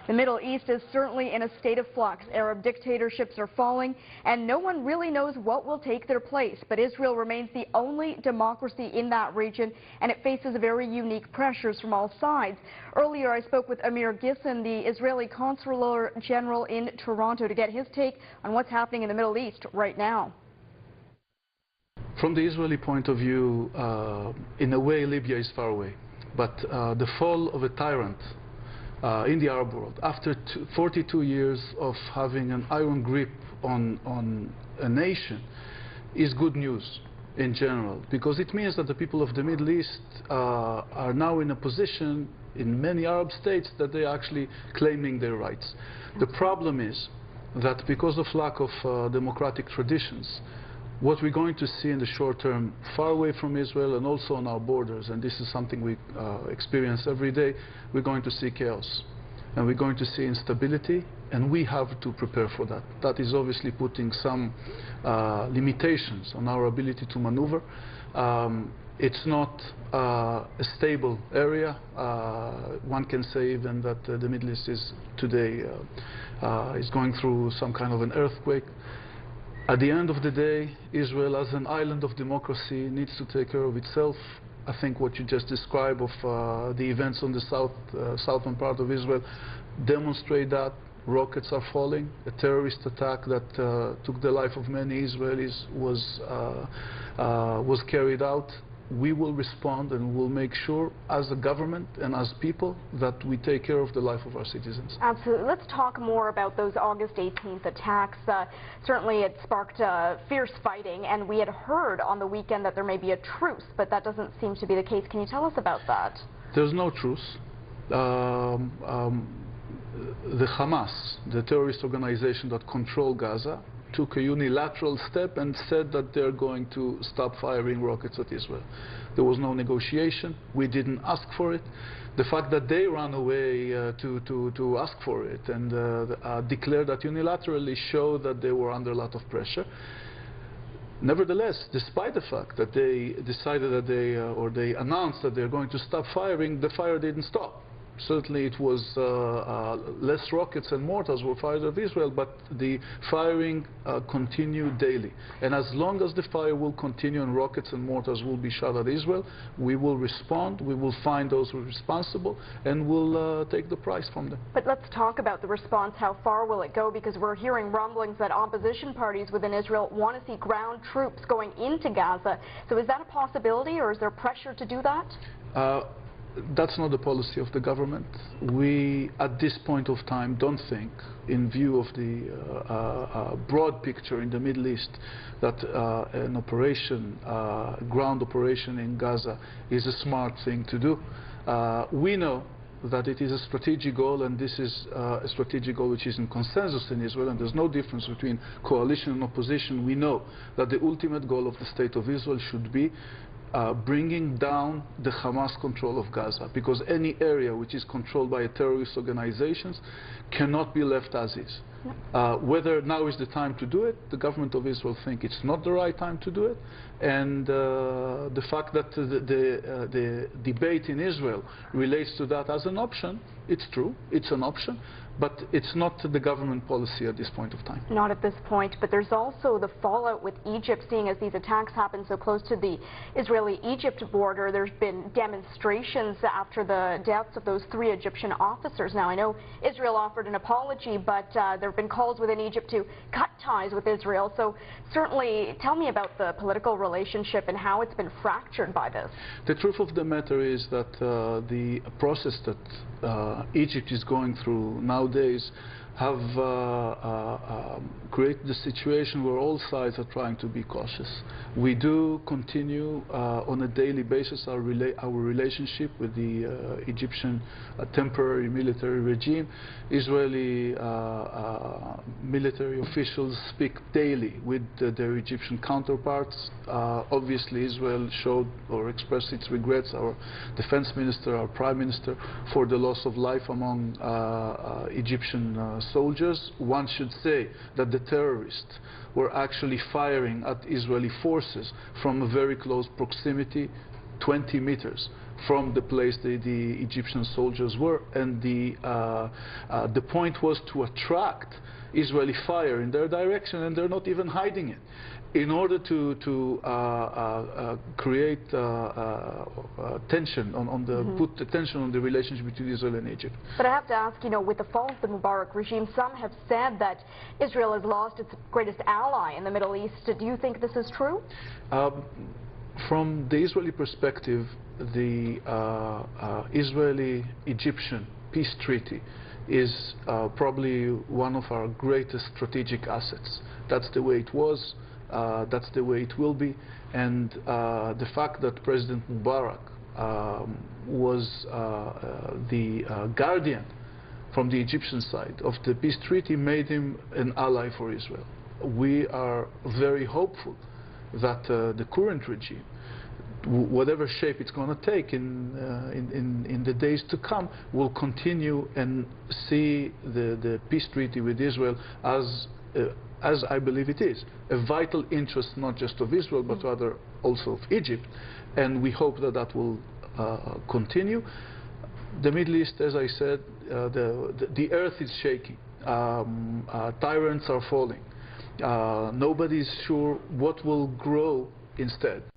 The Middle East is certainly in a state of flux. Arab dictatorships are falling, and no one really knows what will take their place. But Israel remains the only democracy in that region, and it faces very unique pressures from all sides. Earlier, I spoke with Amir Gisson, the Israeli Consular General in Toronto, to get his take on what's happening in the Middle East right now. From the Israeli point of view, in a way, Libya is far away. But the fall of a tyrant in the Arab world, after 42 years of having an iron grip on a nation, is good news in general, because it means that the people of the Middle East are now in a position in many Arab states that they are actually claiming their rights. The problem is that because of lack of democratic traditions, what we're going to see in the short term, far away from Israel and also on our borders, and this is something we experience every day, we're going to see chaos. And we're going to see instability, and we have to prepare for that. That is obviously putting some limitations on our ability to maneuver. It's not a stable area. One can say even that the Middle East is today is going through some kind of an earthquake. At the end of the day, Israel as an island of democracy needs to take care of itself. I think what you just described of the events on the southern part of Israel demonstrate that. Rockets are falling. A terrorist attack that took the life of many Israelis was carried out. We will respond and we'll make sure as a government and as people that we take care of the life of our citizens. Absolutely. Let's talk more about those August 18th attacks. Certainly it sparked fierce fighting, and we had heard on the weekend that there may be a truce, but that doesn't seem to be the case. Can you tell us about that? There's no truce. The Hamas, the terrorist organization that control Gaza, took a unilateral step and said that they're going to stop firing rockets at Israel. There was no negotiation. We didn't ask for it. The fact that they ran away to ask for it and declared that unilaterally showed that they were under a lot of pressure. Nevertheless, despite the fact that they decided that they announced that they're going to stop firing, the fire didn't stop. Certainly it was less rockets and mortars were fired at Israel, but the firing continued daily. And as long as the fire will continue and rockets and mortars will be shot at Israel, we will respond, we will find those who are responsible, and we'll take the price from them. But let's talk about the response. How far will it go? Because we're hearing rumblings that opposition parties within Israel want to see ground troops going into Gaza. So is that a possibility, or is there pressure to do that? That's not the policy of the government. We, at this point of time, don't think, in view of the broad picture in the Middle East, that an operation, ground operation in Gaza is a smart thing to do. We know that it is a strategic goal, and this is a strategic goal which is in consensus in Israel, and there's no difference between coalition and opposition. We know that the ultimate goal of the State of Israel should be bringing down the Hamas control of Gaza, because any area which is controlled by terrorist organizations cannot be left as is. Whether now is the time to do it, the government of Israel think it's not the right time to do it, and the fact that the debate in Israel relates to that as an option, it's true, it's an option, but it's not the government policy at this point of time. Not at this point, but there's also the fallout with Egypt, seeing as these attacks happen so close to the Israeli-Egypt border. There's been demonstrations after the deaths of those 3 Egyptian officers. Now, I know Israel offered an apology, but there have been calls within Egypt to cut ties with Israel. So certainly, tell me about the political relationship and how it's been fractured by this. The truth of the matter is that the process that Egypt is going through nowadays have created a situation where all sides are trying to be cautious. We do continue on a daily basis our relationship with the Egyptian temporary military regime. Israeli military officials speak daily with their Egyptian counterparts. Obviously, Israel showed or expressed its regrets, our defense minister, our prime minister, for the loss of life among Egyptian soldiers. One should say that the terrorists were actually firing at Israeli forces from a very close proximity, 20 meters from the place the Egyptian soldiers were, and the point was to attract Israeli fire in their direction, and they're not even hiding it, in order to create tension on the put the tension on the relationship between Israel and Egypt. But I have to ask, you know, with the fall of the Mubarak regime, some have said that Israel has lost its greatest ally in the Middle East. Do you think this is true? From the Israeli perspective, the Israeli-Egyptian peace treaty is probably one of our greatest strategic assets. That's the way it was, that's the way it will be, and the fact that President Mubarak was the guardian from the Egyptian side of the peace treaty made him an ally for Israel. We are very hopeful that the current regime, whatever shape it's going to take in the days to come, will continue and see the peace treaty with Israel as I believe it is, a vital interest not just of Israel but rather also of Egypt, and we hope that that will continue. The Middle East, as I said, the earth is shaking, tyrants are falling, nobody is sure what will grow instead.